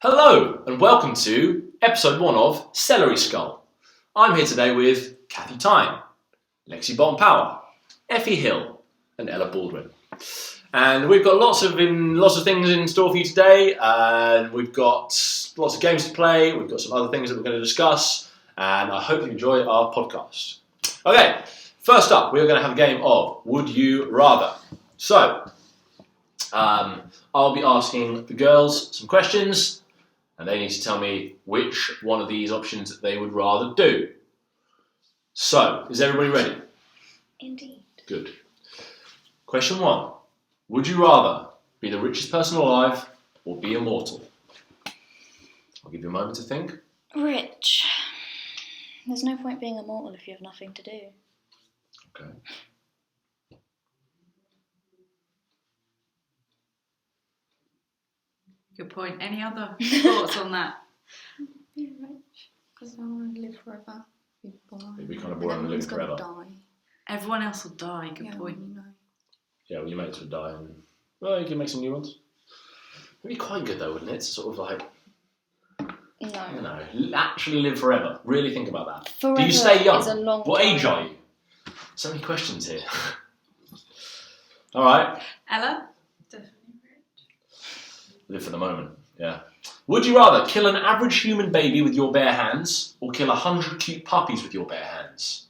Hello and welcome to episode 1 of Celery Skull. I'm here today with Cathy Tyne, Lexi Bolton-Power, Effy Hill and Ella Baldwin. And we've got lots of things in store for you today. We've got lots of games to play, we've got some other things that we're going to discuss, and I hope you enjoy our podcast. Okay, first up we're going to have a game of Would You Rather. So, I'll be asking the girls some questions, and they need to tell me which one of these options that they would rather do. So, is everybody ready? Indeed. Good. Question 1. Would you rather be the richest person alive or be immortal? I'll give you a moment to think. Rich. There's no point being immortal if you have nothing to do. Okay. Good point. Any other thoughts on that? Be rich, because I want to live forever. Be boring. It'd be kind of boring to live forever. Die. Everyone else will die. Good Yeah, point. well, you know. Yeah, well, your mates would die, and well, you can make some new ones. It'd be quite good though, wouldn't it? To sort of like, I don't No. know, actually live forever. Really think about that. Forever Do you stay young? is a long What time. age are you? So many questions here. All right, Ella? Definitely live for the moment. Yeah. Would you rather kill an average human baby with your bare hands, or kill 100 cute puppies with your bare hands?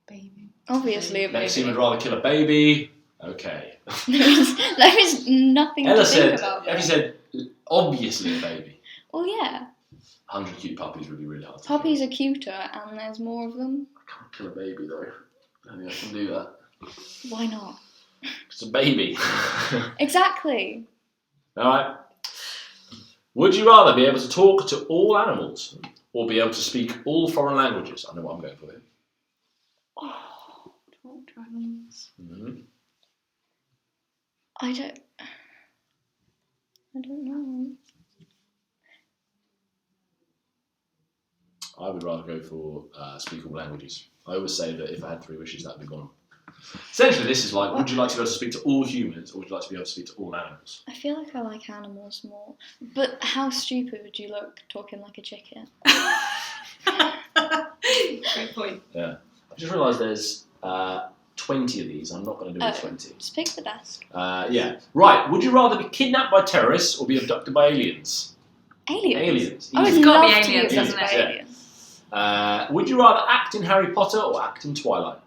Baby. Obviously a Lexi would baby. rather kill a baby. Okay. There is nothing Ella to think about. Effy said, obviously a baby. Well, yeah. 100 cute puppies would be really hard to Puppies are cuter and there's more of them. kill. I can't kill a baby though. I don't think I can do that. Why not? It's a baby. Exactly. Alright. Would you rather be able to talk to all animals or be able to speak all foreign languages? I know what I'm going for here. Oh, talk to animals. Mm-hmm. I don't know. I would rather go for speak all languages. I always say that if I had 3 wishes, that would be one. Essentially, this is like, would you like to be able to speak to all humans or would you like to be able to speak to all animals? I feel like I like animals more. But how stupid would you look talking like a chicken? Great point. Yeah. I just realised there's 20 of these. I'm not going to do all 20. Just pick the best. Yeah. Right. Would you rather be kidnapped by terrorists or be abducted by aliens? Aliens. Aliens. I would Easy. gotta be love to aliens, be hasn't abducted by it? aliens. Would you rather act in Harry Potter or act in Twilight?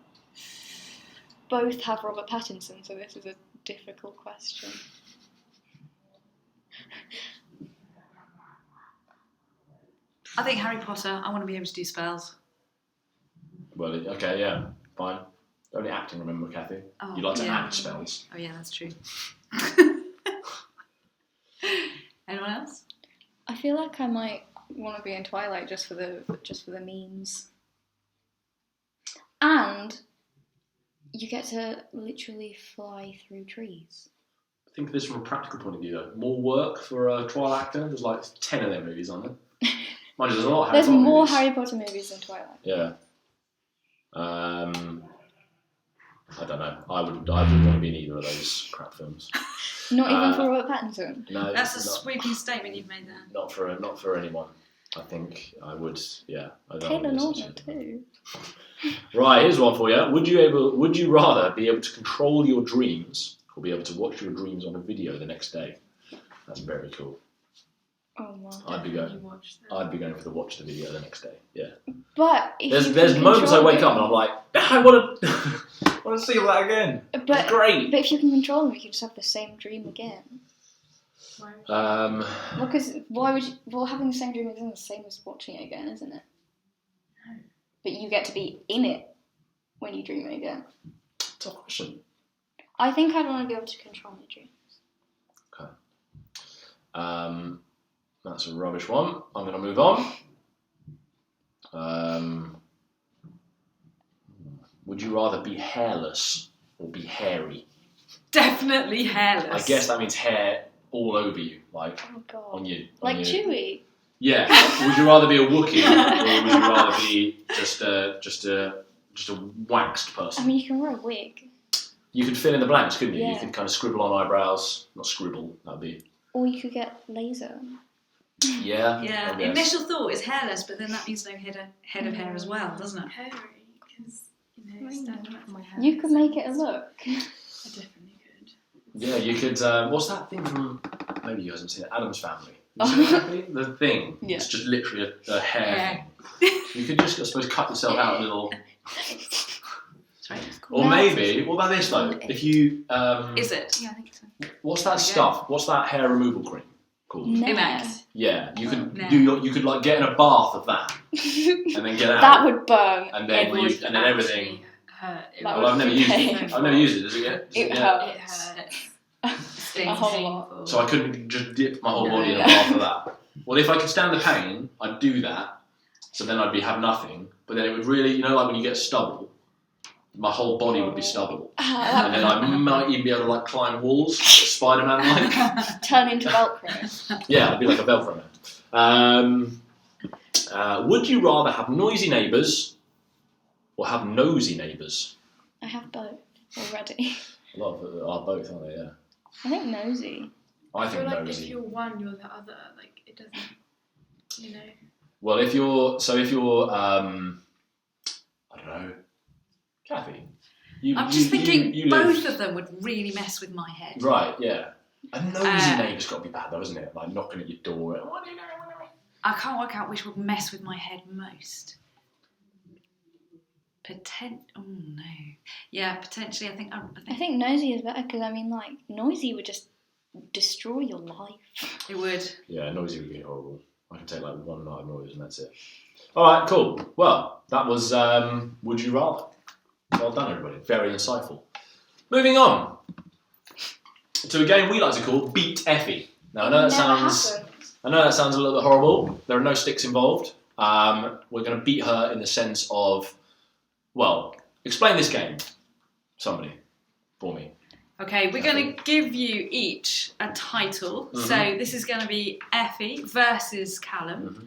Both have Robert Pattinson, so this is a difficult question. I think Harry Potter, I want to be able to do spells. Well, okay, yeah, fine. Only acting, remember, Cathy. Oh, You like to yeah. act spells. Oh yeah, that's true. Anyone else? I feel like I might want to be in Twilight just for the memes. And you get to literally fly through trees. Think of this from a practical point of view, though. More work for a trial actor. There's like 10 of their movies on there. Mind you, there's a lot of Harry There's Potter more movies. Harry Potter movies than Twilight. Yeah. I don't know. I wouldn't want to be in either of those crap films. Not even for Robert Pattinson. No, That's a not, sweeping statement you've made there. not for anyone. I think I would. Yeah. I don't Taylor know. Lautner too. Right. Here's one for you. Would you rather be able to control your dreams or be able to watch your dreams on a video the next day? That's very cool. Oh my. I'd be You going. watched that. I'd be going for the watch the video the next day. Yeah. But if you There's can moments I control wake up them- and I'm like, I want to see all that again. But It's great. But if you can control them, you can just have the same dream again. Because why would you? Well, having the same dream isn't the same as watching it again, isn't it? No. But you get to be in it when you dream it again. Tough question. I think I'd want to be able to control my dreams. Okay. That's a rubbish one. I'm going to move on. Would you rather be hairless or be hairy? Definitely hairless. I guess that means hair all over you, like Oh god. on you. Like on you. Chewie. Yeah. Would you rather be a Wookiee or would you rather be just a waxed person? I mean, you can wear a wig. You could fill in the blanks, couldn't you? You Yeah. could kind of scribble on eyebrows. Not scribble. That'd be. Or you could get laser. Yeah. Yeah. I guess. Initial thought is hairless, but then that means no head of hair as well, doesn't it? Hairy, because, standing up for my hair. You could make it a look. I definitely could. Yeah, you could. What's that thing from? Maybe you guys haven't seen it. Adam's Family. You seen that movie? The Thing. Yeah. It's just literally a hair thing. You could just, I suppose, cut yourself out a little. Sorry. Or maybe. What about this though? If you. Is it? Yeah, I think so. What's that stuff? What's that hair removal cream called? Imax. Yeah, you could No. you could like get in a bath of that and then get out. That would burn. and then everything. and then everything. Hurt. That Well, I've never used Okay. it. I've never used it. Does it get? It It hurts. hurts. A Stings whole painful. So I couldn't just dip my whole No. body in a bath of that. Well, if I could stand the pain, I'd do that. So then I'd have nothing. But then it would really, like when you get stubble, my whole body would be stubble. And then I might even be able to like climb walls, Spider-Man like. Turn into Velcro. Yeah, I'd be like a Velcro man. Would you rather have noisy neighbours or have nosy neighbours? I have both already. A lot of them are both, aren't they? Yeah. I think nosy. I I feel think like nosy. if you're one, you're the other. Like, it doesn't, Well, if you're, I don't know, Cathy. I'm just thinking you both live, of them would really mess with my head. Right, yeah. A nosy neighbour's got to be bad though, isn't it? Like knocking at your door. What do you know? I can't work out which would mess with my head most. Oh no. Yeah, potentially. I think. I think nosy is better because noisy would just destroy your life. it would. Yeah, noisy would be horrible. I can take like one night of noise and that's it. All right, cool. Well, that was Would You Rather. Well done, everybody. Very insightful. Moving on to a game we like to call Beat Effy. Now, I know that sounds a little bit horrible. There are no sticks involved. We're going to beat her in the sense of, well, explain this game, somebody, for me. Okay, we're going to give you each a title. Mm-hmm. So this is going to be Effy versus Callum. Mm-hmm.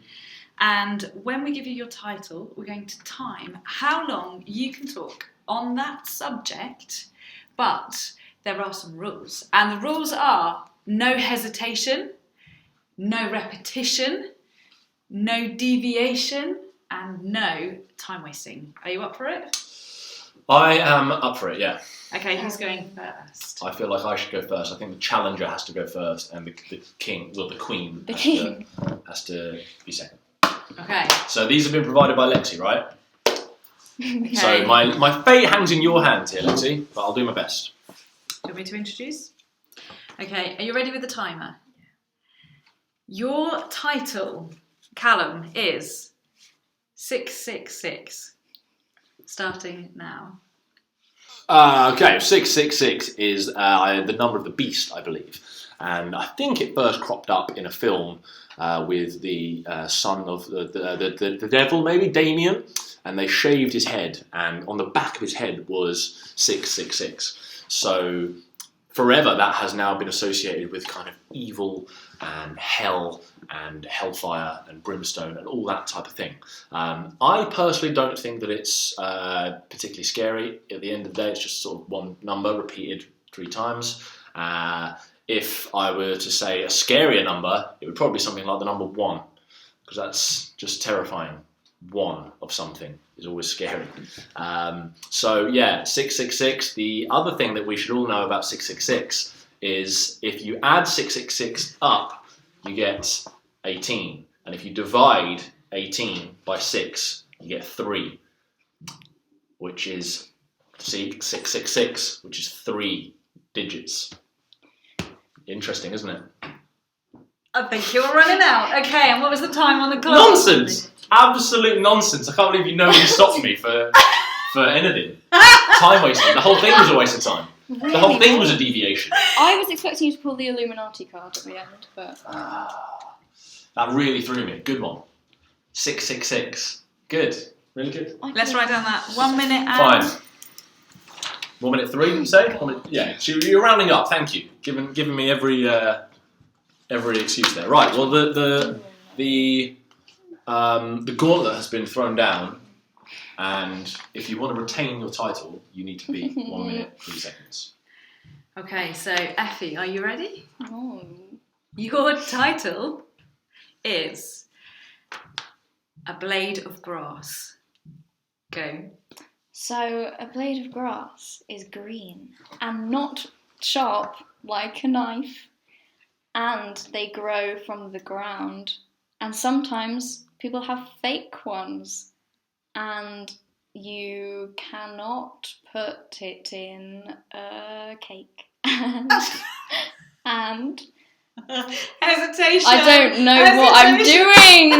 And when we give you your title, we're going to time how long you can talk on that subject. But there are some rules. And the rules are no hesitation, no repetition, no deviation, and no time wasting. Are you up for it? I am up for it, yeah. Okay, who's going first? I feel like I should go first. I think the challenger has to go first and the king, well, the queen, has to be second. Okay. So these have been provided by Lexi, right? Okay. So my fate hangs in your hands here, Lexi, but I'll do my best. Do you want me to introduce? Okay, are you ready with the timer? Your title, Callum, is 666. Starting now. Okay, 666 is the number of the beast, I believe. And I think it first cropped up in a film with the son of the devil, maybe, Damien. And they shaved his head, and on the back of his head was 666. So forever that has now been associated with kind of evil and hell and hellfire and brimstone and all that type of thing. I personally don't think that it's particularly scary. At the end of the day, it's just sort of one number repeated 3 times. If I were to say a scarier number, it would probably be something like the number 1, because that's just terrifying. 1 of something is always scary. So yeah, 666. The other thing that we should all know about 666 is if you add 666 up, you get 18. And if you divide 18 by 6, you get 3, which is 666, which is 3 digits. Interesting, isn't it? I think you're running out. Okay, and what was the time on the clock? Nonsense! Absolute nonsense. I can't believe nobody stopped me for anything. Time wasting. The whole thing was a waste of time. Really? The whole thing was a deviation. I was expecting you to pull the Illuminati card at the end, but... That really threw me. Good one. 666. Good. Really good. Let's write down that 1 minute and... Fine. 1 minute 3, did you say? 1 minute, yeah. So you're rounding up. Thank you. Giving me every excuse there. Right. Well, the gauntlet has been thrown down, and if you want to retain your title, you need to beat 1 minute 3 seconds. Okay, so Effy, are you ready? Oh. Your title is a blade of grass. Go. So a blade of grass is green and not sharp like a knife, and they grow from the ground, and sometimes people have fake ones, and you cannot put it in a cake. And Hesitation. I don't know what I'm doing.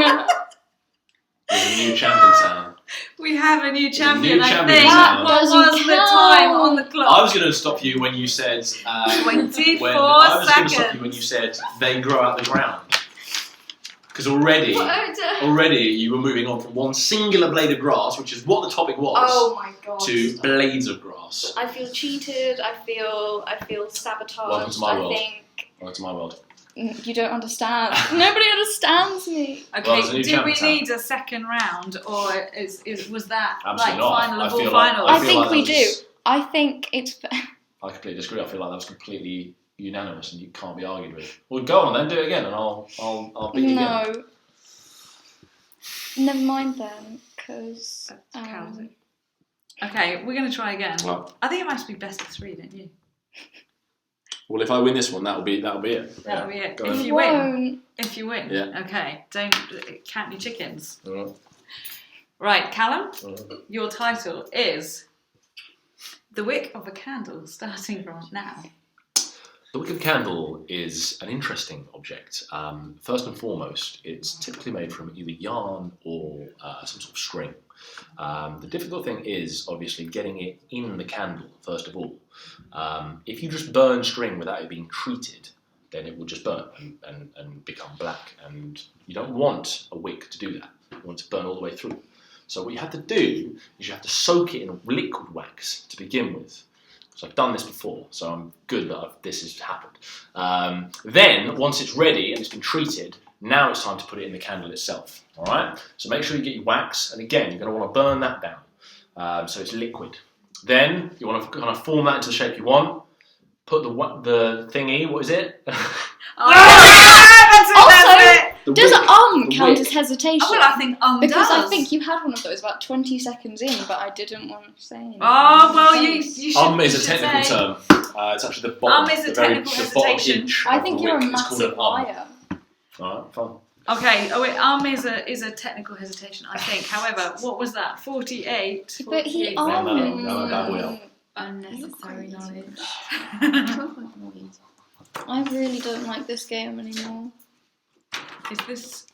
There's a new champion sound. We have a new champion, I champion think. sound. What was Doesn't the time on the I clock? was going to stop you when you said 24 I was going to seconds. stop you when you said they grow out the ground. Because already you were moving on from one singular blade of grass, which is what the topic was, Oh my god. to blades of grass. I feel cheated. I feel sabotaged. Welcome to my world. I think Welcome to my world. you don't understand. Nobody understands me. Well, Okay, there's a new do we champion sound. need a second round, or was that Absolutely like not. final I of all feel like- finals? I I feel think like we that do. was- I think it's. I completely disagree. I feel like that was completely unanimous and you can't be argued with. Well, go on then, do it again, and I'll beat you again. No. Never mind then, because. That's cowardly. Okay, we're going to try again. Well, I think it must be best of 3, don't you? well, if I win this one, that'll be it. That'll be it. Go If ahead. you win. won't. If you win. Yeah. Okay, don't count your chickens. All right. Right, Callum, All right. your title is The Wick of a Candle, starting from now. The wick of candle is an interesting object. First and foremost, it's typically made from either yarn or some sort of string. The difficult thing is obviously getting it in the candle, first of all. If you just burn string without it being treated, then it will just burn and become black. And you don't want a wick to do that. You want it to burn all the way through. So what you have to do is you have to soak it in liquid wax to begin with. So I've done this before, so I'm good that this has happened. Then, once it's ready and it's been treated, now it's time to put it in the candle itself. All right. So make sure you get your wax, and again, you're going to want to burn that down, so it's liquid. Then you want to kind of form that into the shape you want. Put the thingy. What is it? That's it! The Does wick. count The as wick. hesitation? Well, I think Because does. I think you had one of those about 20 seconds in, but I didn't want to say anything. Oh, well, you should. Is you a should technical say. term. It's actually the bottom. Is a the very- technical the bottom hesitation. inch I of think the you're a wick is called massive an liar. All right, fine. Okay, is a technical hesitation, I think. However, what was that? 48? But he 48. No, bad boy up. Unnecessary knowledge. I really don't like this game anymore. Is this...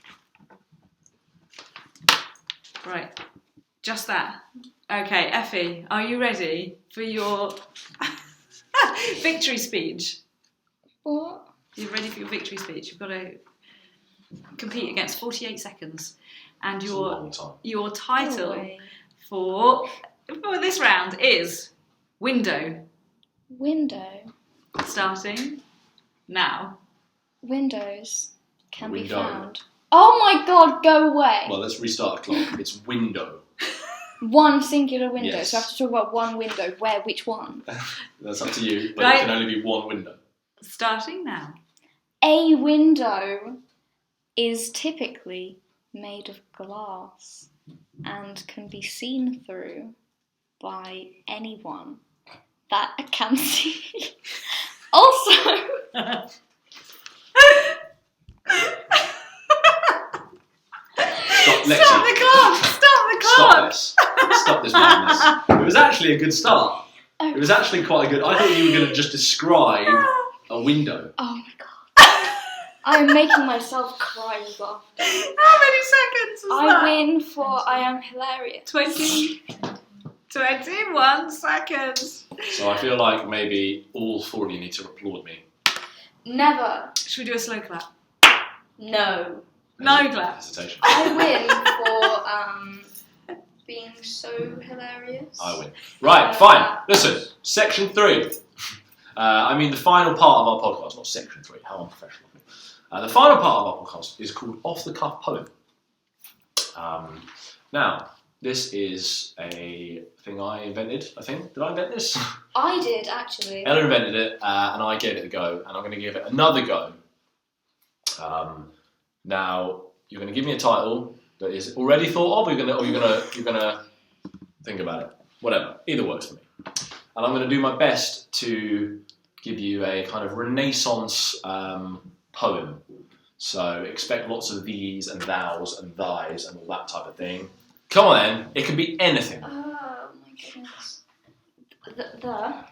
Right. Just that. Okay, Effie, are you ready for your victory speech? What? You ready for your victory speech? You've got to compete against 48 seconds. And It's a long time. your No title way. for this round is Window. Window. Starting now. Windows can be Window. found. Oh my god, go away! Well, let's restart the clock. It's window. One singular window, Yes. so I have to talk about one window. Where? Which one? That's up to you, but Right. it can only be one window. Starting now. A window is typically made of glass and can be seen through by anyone that can see. Also, Stop, Lexi. Stop the clock! Stop the Stop clock! this. Stop this madness. It was actually a good start. It was actually quite a good... I thought you were going to just describe a window. oh my god, I am making myself cry with laughter. How many seconds was I that? win for I am hilarious. 21 seconds. So I feel like maybe all four of you need to applaud me. Never. Should we do a slow clap? No. No clap. Hesitation. I win for being so hilarious. I win. Right, fine. Listen, section 3. The final part of our podcast, not section 3. How unprofessional. The final part of our podcast is called Off the Cuff Poem. Now, this is a thing I invented, I think. Did I invent this? I did, actually. Ella invented it, and I gave it a go, and I'm going to give it another go Now, you're going to give me a title that is already thought of, or you're gonna think about it. Whatever. Either works for me. And I'm going to do my best to give you a kind of Renaissance poem. So expect lots of these and thous and thys and all that type of thing. Come on then, it can be anything. Oh my goodness. The.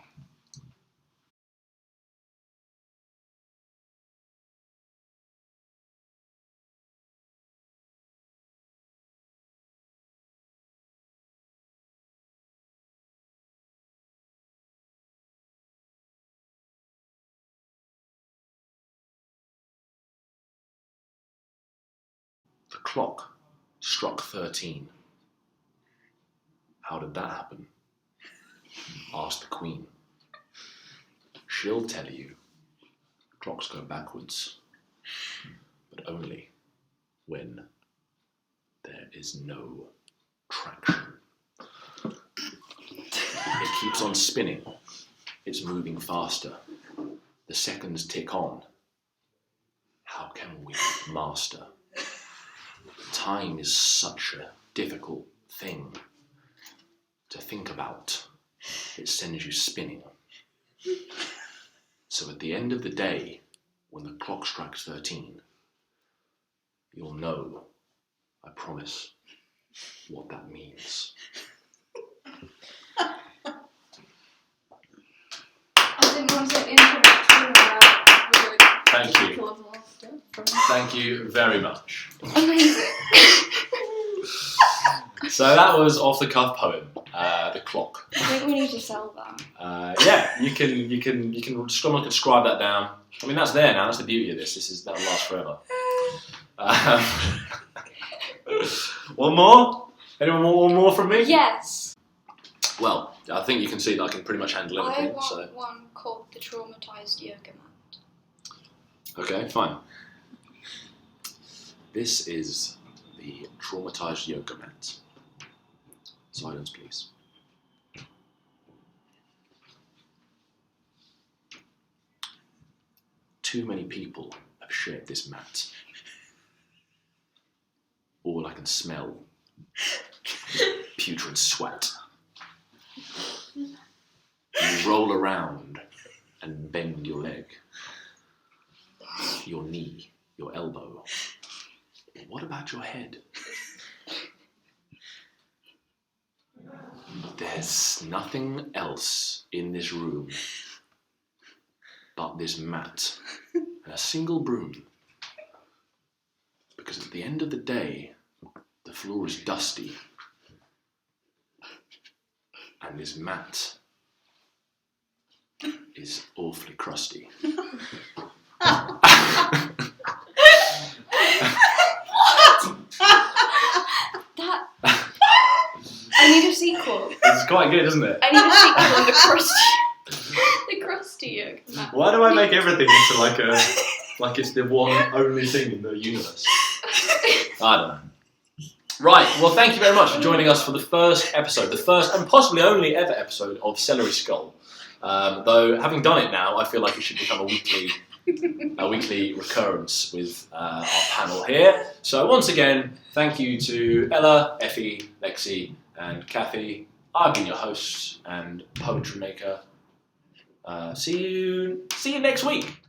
The clock struck 13. How did that happen? Asked the Queen. She'll tell you. Clocks go backwards, but only when there is no traction. It keeps on spinning. It's moving faster. The seconds tick on. How can we master? Time is such a difficult thing to think about. It sends you spinning. So at the end of the day, when the clock strikes 13, you'll know, I promise, what that means. I didn't want to interrupt you with a Thank you. tickle of laughter from Thank you very much. Amazing. So that was off the cuff poem, The Clock. I think we need to sell that. Yeah, you can describe that down. I mean, that's there now. That's the beauty of this. That'll last forever. One more? Anyone want one more from me? Yes. Well, I think you can see that I can pretty much handle I anything. want So one called the traumatized yoga mat. okay, fine. This is the traumatized yoga mat. Silence, please. Too many people have shared this mat. All I can smell is putrid sweat. You roll around and bend your leg, your knee, your elbow. But what about your head? There's nothing else in this room but this mat and a single broom. Because at the end of the day, the floor is dusty. And this mat is awfully crusty. That. I need a sequel. It's quite good, isn't it? I need a sequel on the crusty yoga mat. Why do I make everything into like it's the one only thing in the universe? I don't know. Right, well, thank you very much for joining us for the first episode, the first and possibly only ever episode of Celery Skull. Though, having done it now, I feel like it should become a weekly recurrence with our panel here. So once again, thank you to Ella, Effy, Lexi, and Cathy. I've been your host and poetry maker. See you next week.